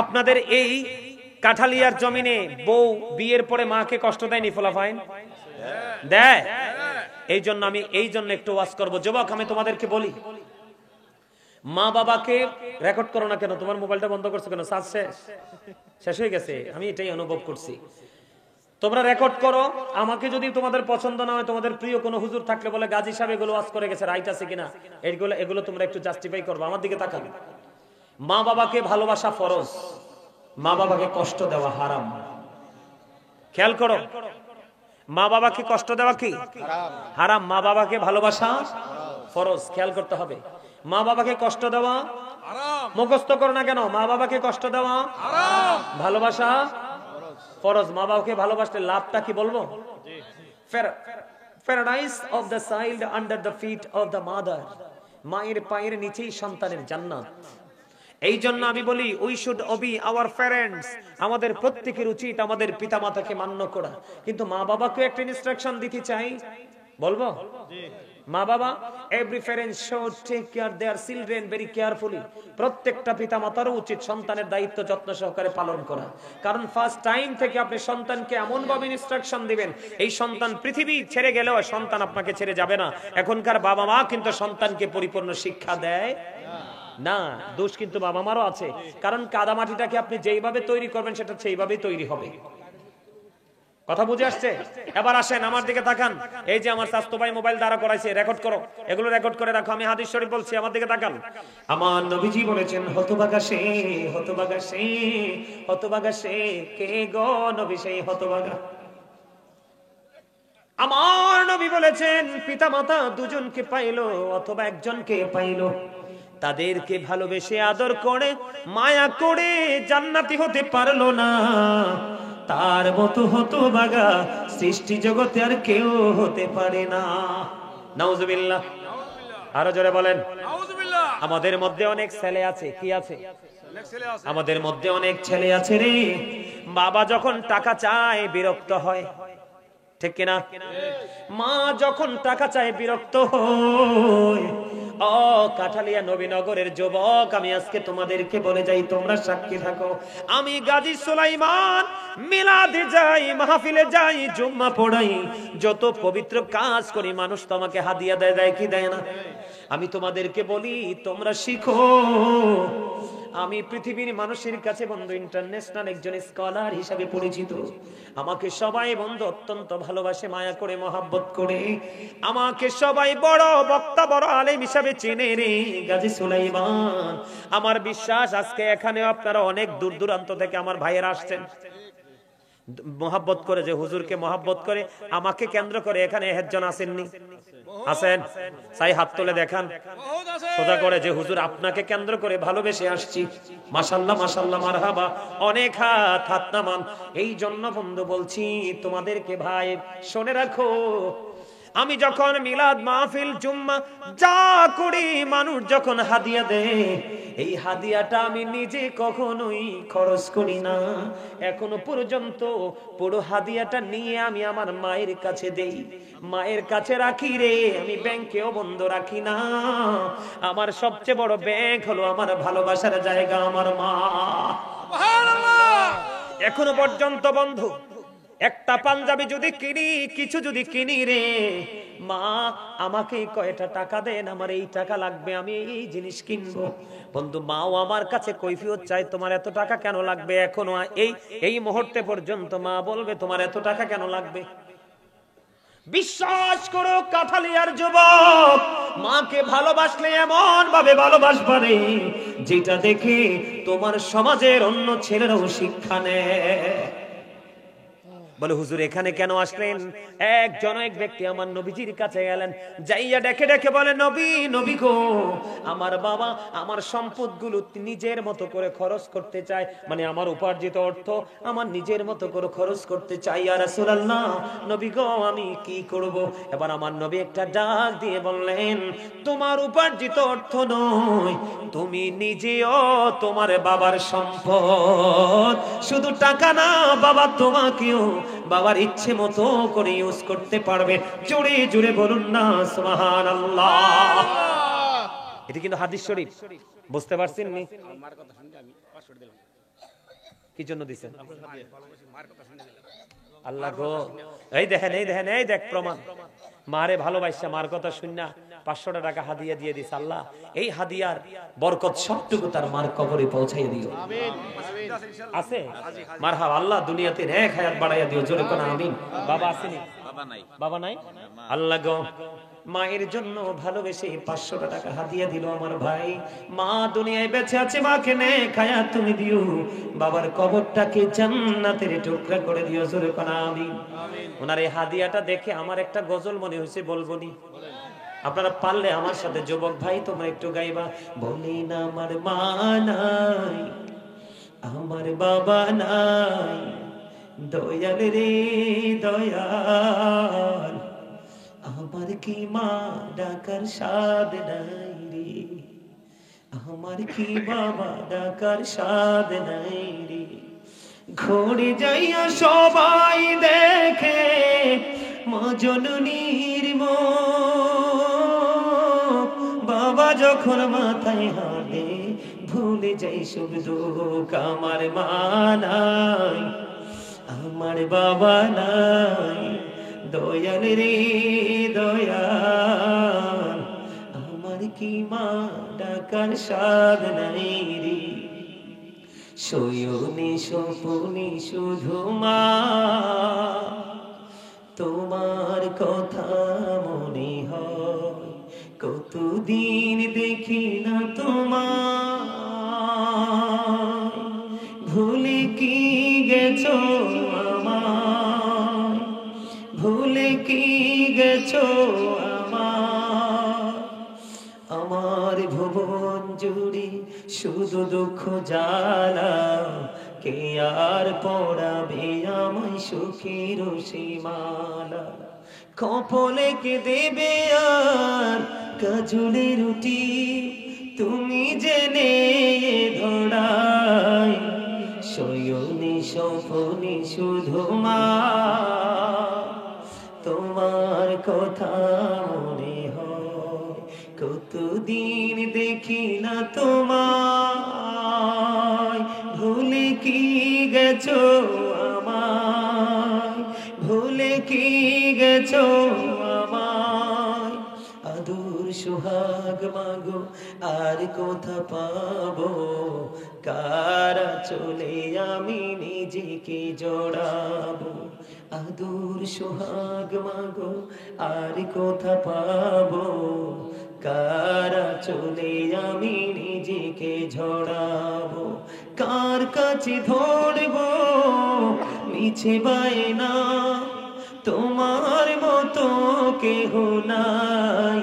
আপনাদের এই কাঠালিয়ার জমিনে বউ বিয়ের পরে মাকে কষ্ট দেয়নি ফলাফাইন দেয়? এই জন্য একটু ওয়াজ করবো। যুবক, আমি তোমাদেরকে বলি, মা বাবাকে রেকর্ড করো না কেন? তোমার মোবাইলটা বন্ধ করছো কেন? চার্জ শেষ হয়ে গেছে। আমি এটাই অনুভব করছি। তোমরা রেকর্ড করো। আমাকে যদি তোমাদের পছন্দ না হয়, তোমাদের প্রিয় কোনো হুজুর থাকলে বলে গাজী সাহেব এগুলো ওয়াজ করে গেছে, রাইট আছে কিনা, এগুলো তোমরা একটু জাস্টিফাই করবো। আমার দিকে তাকাবে। মা বাবাকে ভালোবাসা ফরজ, মা বাবাকে কষ্ট দেওয়া হারাম। খেয়াল করো, মা বাবাকে কষ্ট দেওয়া কি হারাম, মা বাবাকে ভালোবাসা ফরজ। খেয়াল করতে হবে, মা বাবাকে কষ্ট দেওয়া মুখস্থ করো না কেন? মা বাবাকে কষ্ট দেওয়া ভালোবাসা ফরজ। মা বাবাকে ভালোবাসলে লাভটা কি বলবো? Paradise of the child under the feet of the mother. মায়ের পায়ের নিচেই সন্তানের জান্নাত। এই জন্য আমি বলি, we should obey our parents. আমাদের প্রত্যেকের উচিত আমাদের পিতামাতাকে মান্য করা। কিন্তু মা বাবাকে একটা ইনস্ট্রাকশন দিতে চাই, বলবো? মা বাবা, every parent should take care their children very carefully. প্রত্যেকটা পিতামাতারও উচিত সন্তানের দায়িত্ব যত্ন সহকারে পালন করা। কারণ ফার্স্ট টাইম থেকে আপনি সন্তানকে এমন ভাবে ইনস্ট্রাকশন দিবেন, এই সন্তান পৃথিবী ছেড়ে গেলেও সন্তান আপনাকে ছেড়ে যাবে না। এখনকার বাবা মা কিন্তু সন্তানকে পরিপূর্ণ শিক্ষা দেয় না। দোষ কিন্তু বাবা মারও আছে। কারণ কাদামাটিটাকে আপনি যেইভাবে তৈরি করবেন সেটা সেইভাবেই তৈরি হবে। কথা বুঝে আসছে? এবার আসেন আমার দিকে তাকান। এই যে আমার স্বাস্থ্য ভাই মোবাইল দ্বারা করাইছে, রেকর্ড করো, এগুলো রেকর্ড করে রাখো। আমি হাদিস শরীফ বলছি, আমার দিকে তাকান। আমার নবীজি বলেছেন, হতভাগা সে, হতভাগা সে, হতভাগা সে কে গো নবী সেই হতভাগা। আমার নবী বলেছেন, পিতামাতা দুজনকে পাইলো অথবা একজনকে পাইলো, তাদেরকে ভালোবেসে আদর করে মায়া করে জান্নাতি হতে পারলো না, তার মতো হতভাগা সৃষ্টি জগতে আর কেউ হতে পারে না। নাউজুবিল্লাহ। আরো জোরে বলেন নাউজুবিল্লাহ। আমাদের মধ্যে অনেক ছেলে আছে, কি আছে? আমাদের মধ্যে অনেক ছেলে আছে রে, বাবা যখন টাকা চায় বিরক্ত হয়, ঠিক কিনা? মা যখন টাকা চায় বিরক্ত হয়। ও কাঠালিয়া নবীনগরের যুবক, আমি আজকে তোমাদেরকে বলে যাই, তোমরা সাক্ষী থাকো। আমি গাজী সুলাইমান মিলাদে যাই, মাহফিলে যাই, জুম্মা পড়াই, যত পবিত্র কাজ করি, মানুষ তো আমাকে হাদিয়া দেয়, দেয় কি দেয় না? আমি তোমাদেরকে বলি, তোমরা শিখো। আমি পৃথিবীর মানুষের কাছে বন্ধু ইন্টারন্যাশনাল একজন স্কলার হিসাবে পরিচিত। আমাকে সবাই বন্ধু অত্যন্ত ভালোবাসে, মায়া করে, মহাব্বত করে। আমাকে সবাই বড় বক্তা, বড় আলেম হিসাবে চেনে রে গাজী সুলাইমান। আমার বিশ্বাস আজকে এখানে আপনারা অনেক দূর দূরান্ত থেকে আমার ভাইয়েরা আসছেন মহাব্বত করে, যে হুজুরকে মহাব্বত করে, আমাকে কেন্দ্র করে। এখানে একজন আসেননি? আছেন? চাই হাত তুলে দেখান সোজা করে, যে হুজুর আপনাকে কেন্দ্র করে ভালোবেসে আসছি। মাশাআল্লাহ, মাশাআল্লাহ, মারহাবা। অনেক হাত, হাত নামান। এই জন্য বন্ধু বলছি তোমাদেরকে, ভাই শুনে রাখো, আমি যখন মিলাদ মাহফিল জুম্মা যা করি, মানুষ যখন হাদিয়া দেয়, এই হাদিয়াটা আমি নিজে কখনোই খরচ করি না। এখনো পর্যন্ত পুরো হাদিয়াটা নিয়ে আমি আমার মায়ের কাছে দেই, মায়ের কাছে রাখি রে। আমি ব্যাংকেও বন্ধ রাখি না। আমার সবচেয়ে বড় ব্যাংক হলো আমার ভালোবাসার জায়গা, আমার মা। সুবহানাল্লাহ। এখনো পর্যন্ত বন্ধু একটা পাঞ্জাবি যদি কিনি, কিছু যদি কিনি রে, মা আমাকে কয়টা টাকা দেন, আমার এই টাকা লাগবে, আমি এই জিনিস কিনবো। বন্ধু, মাও আমার কাছে কৈফিয়ত চাই, তোমার এত টাকা কেন লাগবে? এখনো এই মুহূর্তে পর্যন্ত মা বলবে, তোমার এত টাকা কেন লাগবে? বিশ্বাস করো কাঠালিয়ার যুবক, মাকে ভালোবাসলে এমন ভাবে ভালোবাসবা রে, যেটা দেখে তোমার সমাজের অন্য ছেলেরাও শিক্ষা নেয়। বলে, হুজুর এখানে কেন আসলেন? এক ব্যক্তি আমার নবীজির কাছে গেলেন, যাইয়া ডেকে ডেকে বলে, নবী, নবী গো, আমার বাবা আমার সম্পদগুলো নিজের মতো করে খরচ করতে চায়, মানে আমার উপার্জিত অর্থ আমার নিজের মতো করে খরচ করতে চাই। ইয়া রাসূলুল্লাহ, নবী গো, আমি কি করব? এবার আমার নবী একটা ডাক দিয়ে বললেন, তোমার উপার্জিত অর্থ নয়, তুমি নিজেও তোমার বাবার সম্পদ। শুধু টাকা না, বাবা তোমাকেও বাবার ইচ্ছে মতো করে ইউজ করতে পারবে। জোরে জোরে বলুন না সুবহানাল্লাহ। এটা কিন্তু হাদিস শরীফ, বুঝতে পারছেন নি? আমার কথা শুনতে আমি পাসওয়ার্ড দিলাম। কি জন্য দিছেন? আল্লাহ গো, এই দেখেন, এই দেখেন, এই দেখ প্রমাণ। মারে ভালোবাসা, মার কথা শুননা 500 টাকা হাদিয়া দিয়ে দিস। আল্লাহ এই হাদিয়ার বরকত সবটুকু তার মার কবরে পৌঁছাই দিও। আছে মারহাবা। আল্লাহ দুনিয়াতে নেক হায়াত বাড়াইয়া দিও, জোরে কোন আমিন। বাবা আসেনি? বাবা নাই। আল্লাহ গো, মায়ের জন্য ভালোবেসে 500 টাকা হাদিয়া দিল আমার ভাই। মা দুনিয়ায় বেঁচে আছে, মাকে নেক হায়াত তুমি দিও, বাবার কবরটাকে জান্নাতের টুকরা করে দিও, জোরে কোন আমিন। ওনার এই হাদিয়াটা দেখে আমার একটা গজল মনে হয়েছে, বলবনি? আপনারা পারলে আমার সাথে যুবক ভাই তোমরা একটু গাইবা। বলেন আমার মা নাই, আমার বাবা নাই, দয়াল রে দয়াল, আমার কি মা ডাকার সাদ নাই রে, আমার কি বাবা ডাকার সাদ নাই রে। ঘুরে যাইয়া সবাই দেখে মা জননীর মুখ, বাবা যখন মাথায় হাতে ভুলে যাই সব দুঃখ। আমার মা নাই, আমার বাবা নাই, দয়াল রে দয়াল, আমার কি মা ডাকার সাদ নাই রে। শয়নে স্বপনে শুধু মা তোমার কথা মনে হয়, কতদিন দেখি না তোমার, ভুলে কি গেছো আমায়, ভুলে কি গেছো আমায়। আমার ভুবন জুড়ে শুধু দুঃখ জ্বালা, কে আর পড়াবে আমায় সুখের সীমালা। কপালে কে দেবে আর কাজলে রুটি, তুমি জেনে ধরাই। শয়নে স্বপনে শুধু মা তোমার কথা মনে হয়, কতদিন দেখি না তোমায়, ভুলে কি গেছো আমায়, ভুলে কি গেছো আমায়। আদর সোহাগ মাগো আর কোথা পাবো, কারা চলে আমি নিজেকে জড়াবো। আদর সোহাগ মাগো আর কোথা পাবো, কারা চলে আমি নিজেকে ঝড়াবো। কার কাছে ধরবো মিছে বায়না, তোমার মতো কেহ নাই।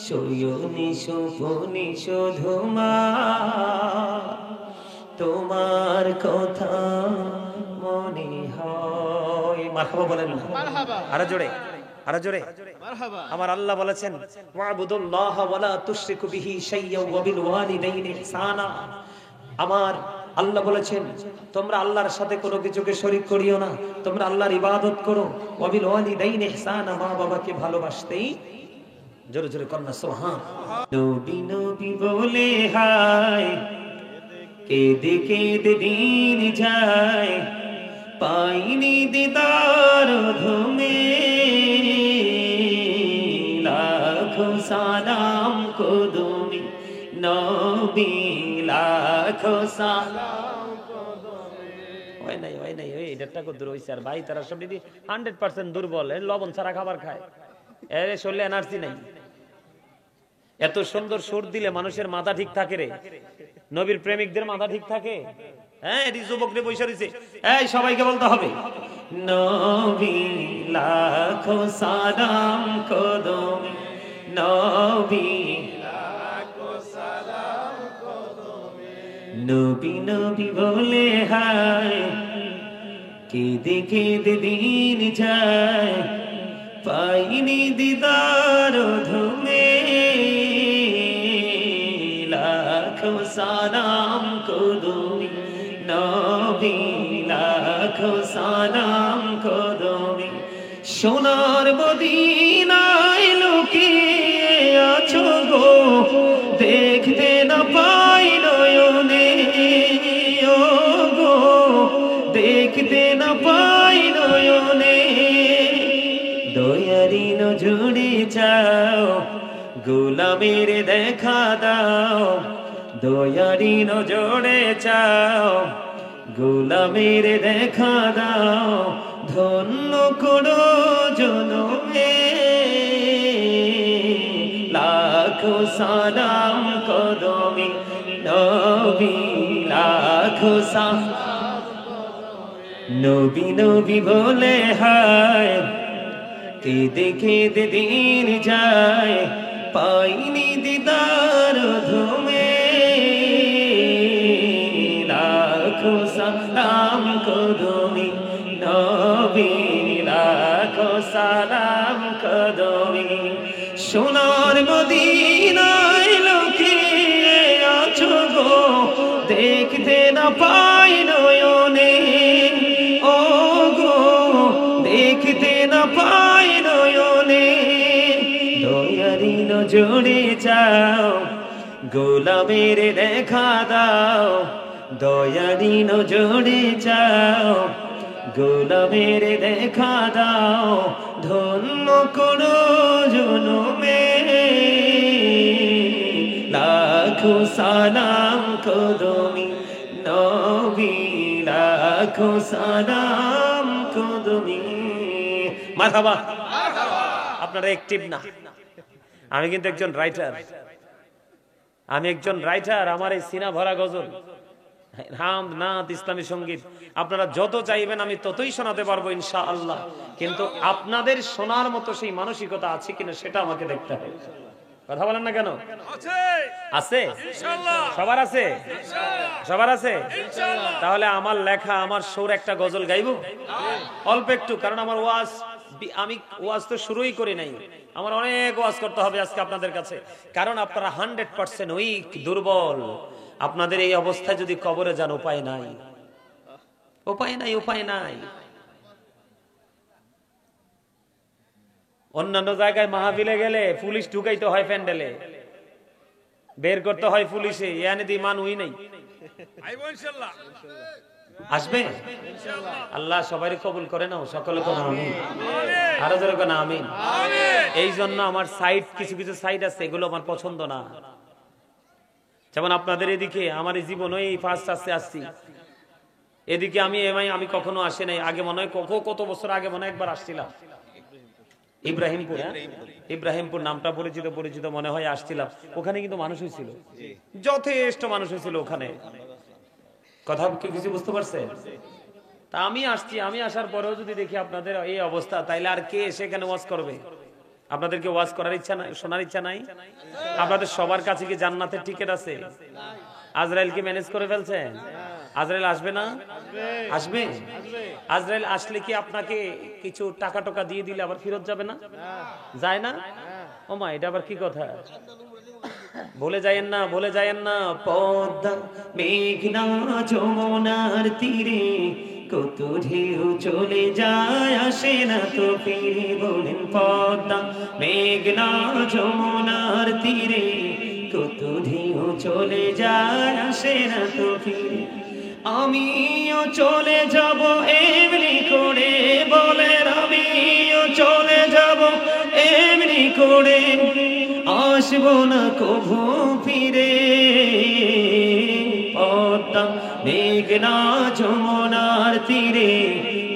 শয়নে স্বপনে শুধু মা তোমার কথা মনে হয়। মারহাবা বলেন না? আরো জোরে, আরো জোরে। আমার আল্লাহ বলেছেন ওয়াবুদুল্লাহ ওয়ালা তুশরিকু বিহি শাইয়্যান ওয়া বিল ওয়ালিদাইনি ইহসানা। আমার আল্লাহ বলেছেন তোমরা আল্লাহর সাথে কোনো কিছুকে শরীক করিও না, তোমরা আল্লাহর ইবাদত করো। ওয়া বিল ওয়ালিদাইনি ইহসানা, মা বাবাকে ভালোবাসতেই। জোরে জোরে কন্যা সুবহান। নবী নবী বলে হায়, কেঁদে কেঁদে দিন যায়, পাইনি দিদার ধুমে, লাখো সালাম কদমে নবী, লাখো সালাম কদমে। হয় নাই, হয় নাই, ওই এটা কত দূর হইছে। আর ভাই তারা সব দিদি 100% দুর্বল, লবণ ছাড়া খাবার খায়, এর শরীরে এনার্জি নাই। এত সুন্দর সুর দিলে মানুষের মাথা ঠিক থাকে রে, নবীর প্রেমিকদের মাথা ঠিক থাকে? হ্যাঁ, এটি যুবকরে বসে রয়েছে, এই সবাইকে বলতে হবে নবী লাখো সালাম কদমে, নবী লাখো সালাম কদমে। নবী নবী বলে হায়, কেঁদে কেঁদে দিন যায়, পাইনি দিদার ধুমে, লাখো সালাম কদমে নবী, লাখো সালাম কদমে। সোনার মদিনায় লুকিয়ে আছো গো, দেখতে না পাই নয়নে ও গো, গোলামের দেখা দাও, দয়ারি নজরে চাও, গোলামের দেখা দাও, ধন্য করো জনমে, লাখো সালাম কদমে নবী, লাখো সালাম নবী নবী বলে হায়, কেঁদে কেঁদে দিন যায়, পাইনি দিদার ধুমে, লাখো সালাম কদমে নবী, লাখো সালাম কদমে। সোনার মদিনায় লুকিয়ে আছো গো, দেখতে না পাই নয়নে, ও গো দেখতে না পাই নয়নে, দয়ারি নজরে চাও, গোলামের দেখা দাও, দয়ারি নজরে চাও, গোলামের দেখা দাও, ধন্য করো জনমে, লাখো সালাম কদমে নবী, লাখো সালাম কদমে। মারহাবা। আপনারা অ্যাক্টিভ না, আমি কিন্তু একজন রাইটার, আমি একজন রাইটার। আমার এই সিনা ভরা গজল, হামদ, নাত, ইসলামী সঙ্গীত আপনারা যত চাইবেন আমি ততই শোনাতে পারবো ইনশাআল্লাহ, কিন্তু আপনাদের শোনার মতো সেই মানসিকতা আছে কিনা সেটা আমাকে দেখতে হবে। কথা বলেন না কেন? আছে, সবার আছে, সবার আছে। তাহলে আমার লেখা, আমার সুর একটা গজল গাইবো অল্প একটু, কারণ আমার ওয়াজ, আমি ওয়াজ তো শুরুই করি নাই, আমার অনেক ওয়াজ করতে হবে আজকে আপনাদের কাছে, কারণ আপনারা 100% উইক, দুর্বল। আপনাদের এই অবস্থায় যদি কবরে যান, উপায় নাই, উপায় নাই, উপায় নাই। অন্যান্য জায়গায় মাহফিলে গেলে পুলিশ ঢুকাইতে হয়, প্যান্ডেলে বের করতে হয় পুলিশে, ইয়ানি দি মানুই নাই। আসবে আল্লাহ সবাই কবুল করে নাও, সকলে কোন আমিন, আরো জোরে কোন আমিন। এই জন্য আমার সাইড, কিছু কিছু সাইড আছে এগুলো আমার পছন্দ না। যেমন আপনাদের এদিকে আমার এই জীবন ওই ফার্স্ট আসছি, এদিকে আমি কখনো আসি নাই। আগে মনে হয় কত বছর আগে মনে হয় একবার আসছিলাম ইব্রাহিমপুর, ইব্রাহিমপুর নামটা পরিচিত মনে হয় আসছিলাম। ওখানে কিন্তু মানুষ হয়েছিল, যথেষ্ট মানুষ হয়েছিল ওখানে। কথা কিছু বুঝতে পারছে? তা আমি আসছি, আমি আসার পরেও যদি দেখি আপনাদের এই অবস্থা, তাইলে আর কে সেখানে ওয়াজ করবে? আপনাদেরকে ওয়াজ করার ইচ্ছা নাই, শোনার ইচ্ছা নাই? আপনাদের সবার কাছে কি জান্নাতের টিকিট আছে? আজরাইল কি ম্যানেজ করে ফেলছেন? আজরাইল আসবে না? আসবে। আজরাইল আসলে কি আপনাকে কিছু টাকা টাকা দিয়ে দিলে আবার ফেরত যাবে না? যায় না? ও মা, এটা আবার কি কথা? ভুলে যায়েন না, ভুলে যায়েন না। পদ্মা মেঘনা যমুনার তীরে কত ঢেউ চলে যায়, আসে না তো ফিরে। বলেন পদ্মা মেঘনা যমুনার তীরে কত ঢেউ চলে যায়, আসে না তো ফিরে। আমিও চলে যাব এমনি করে, বলেন আমিও চলে যাব এমনি করে, আসবো না কভু ফিরে। পদ্মা মেঘনা যমুনার তীরে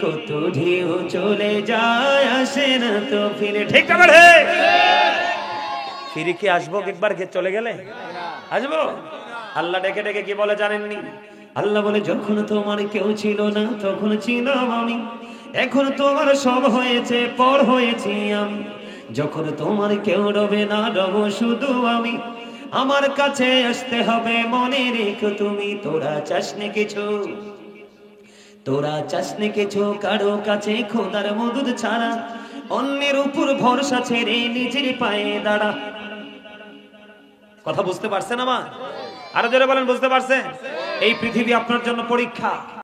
কত ঢেউ চলে যায়, আসে না তো ফিরে। ঠিক না বলে? ফিরে কি আসবো একবার চলে গেলে? আসবো? আল্লাহ ডেকে ডেকে কি বলে জানেননি? আল্লাহ বলে, যখন তোমার কেউ ছিল না তখন ছিলাম আমি, এখন তোমার সব হয়েছে, পর হয়েছি আমি। যখন তোমার কেউ রবে না, রব শুধু আমি। আমার কাছে আসতে হবে, মনে রেখো তুমি। তোরা চাসনি কিছু, তোরা চাসনি কিছু কারো কাছে খোদার মদদ ছাড়া, অন্যের উপর ভরসা ছেড়ে নিজের পায়ে দাঁড়া। কথা বুঝতে পারছেন আমার? আরো জোরে বলেন, বুঝতে পারছেন? এই পৃথিবী আপনার জন্য পরীক্ষা।